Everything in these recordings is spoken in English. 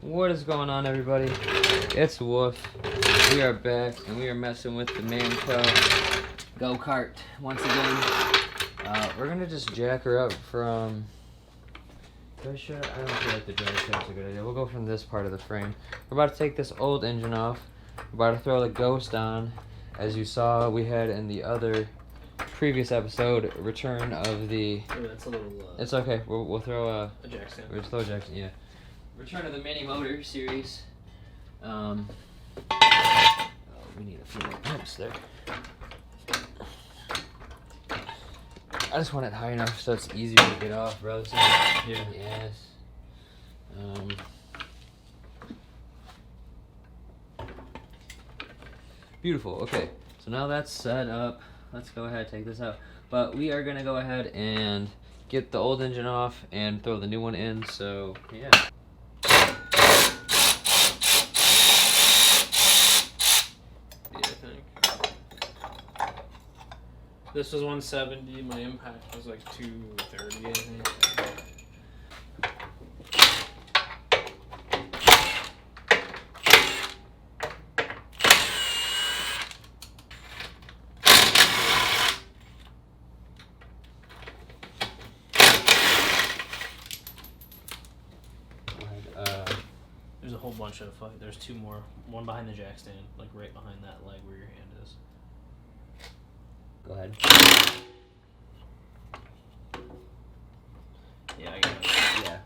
What is going on, everybody? It's Wolf. We are back, and we are messing with the Manco go-kart once again. We're gonna just jack her up from... I don't feel like the drive shaft's a good idea. We'll go from this part of the frame. We're about to take this old engine off. We're about to throw the Ghost on. As you saw, we had in the other previous episode, return of the... Oh, that's a little... It's okay. We'll throw a jack stand. We'll throw a jack stand, yeah. Return of the mini motor series. Oh, we need a few more pumps there. I just want it high enough so it's easier to get off, bro. So, yeah. Yes. Beautiful. Okay. So now that's set up. Let's go ahead and take this out. But we are gonna go ahead and get the old engine off and throw the new one in. So yeah. This was 170, my impact was like 230, I think. There's a whole bunch of, there's two more. One behind the jack stand, like right behind that leg where your hand is. Go ahead. Yeah, I got it. Yeah.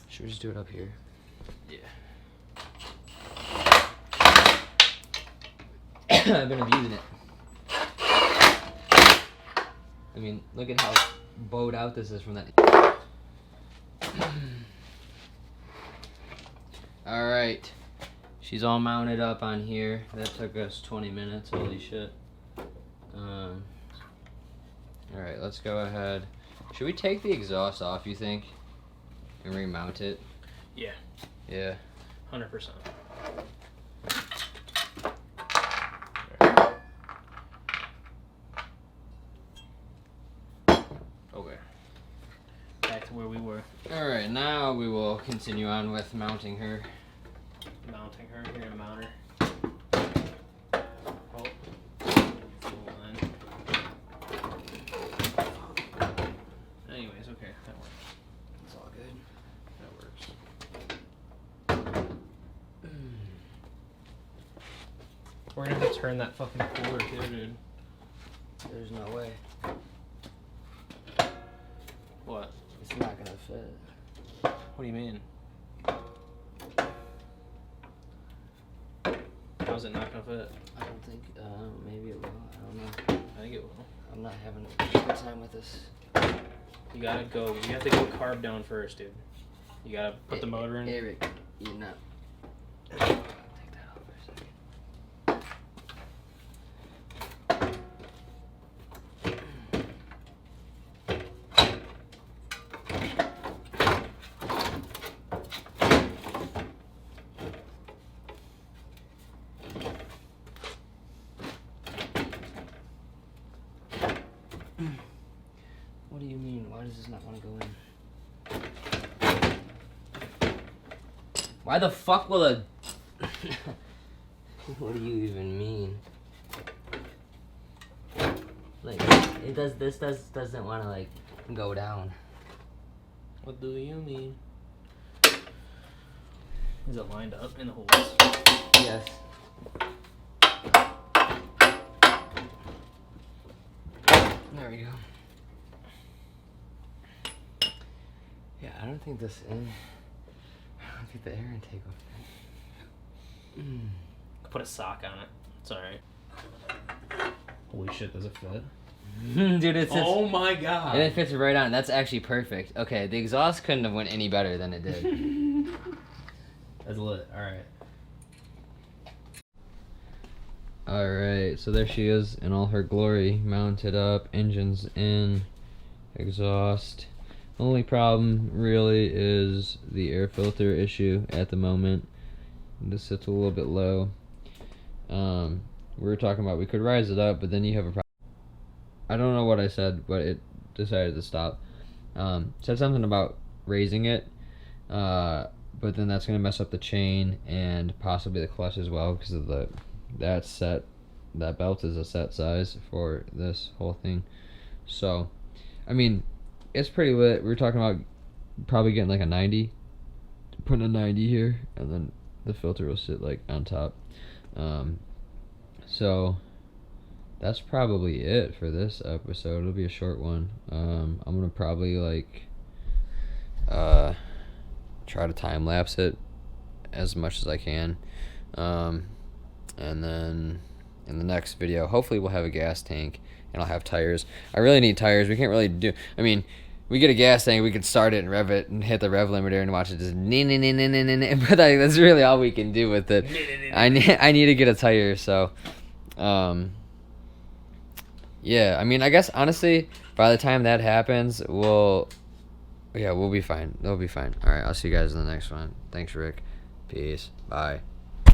Should we just do it up here? Yeah. I've been abusing it. I mean, look at how bowed out this is from that. Alright. She's all mounted up on here. That took us 20 minutes. Holy shit. Alright, let's go ahead. Should we take the exhaust off, you think? And remount it? Yeah. Yeah. 100%. Okay. Back to where we were. Alright, now we will continue on with mounting her. Mounting her. You're gonna mount her. Oh. Anyways, okay. That works. It's all good. That works. We're gonna have to turn that fucking cooler too, dude. There's no way. What? It's not gonna fit. What do you mean? How's it not gonna fit? I don't think, maybe it will. I don't know. I think it will. I'm not having a good time with this. You gotta go. You have to go carb down first, dude. You gotta put the motor in. Eric, you're not. Take that off for a second. What do you mean? Why does this not want to go in? Why the fuck will a... What do you even mean? Like, this doesn't want to, like, go down. What do you mean? Is it lined up in the holes? Yes. There we go. Yeah, I don't think the air intake will fit. Put a sock on it. It's alright. Holy shit, does it fit? Dude, it's oh my god. And it fits right on. That's actually perfect. Okay, the exhaust couldn't have went any better than it did. That's lit. Alright. Alright, so there she is in all her glory. Mounted up, engines in, exhaust. Only problem really is the air filter issue at the moment. This sits a little bit low. We were talking about we could rise it up, but then you have a problem. I don't know what I said, but it decided to stop. Said something about raising it, but then that's going to mess up the chain and possibly the clutch as well, because of that belt is a set size for this whole thing. So, I mean, it's pretty lit. We were talking about probably getting like a 90, putting a 90 here, and then the filter will sit like on top. So that's probably it for this episode. It'll be a short one. I'm gonna probably like try to time lapse it as much as I can, and then in the next video hopefully we'll have a gas tank and I'll have tires. I really need tires. We can't really do, I mean, we get a gas tank, we can start it and rev it and hit the rev limiter and watch it just but that's really all we can do with it. I need to get a tire. So yeah, I mean, I guess honestly by the time that happens we'll be fine. It'll be fine. All right, I'll see you guys in the next one. Thanks, Rick. Peace. Bye.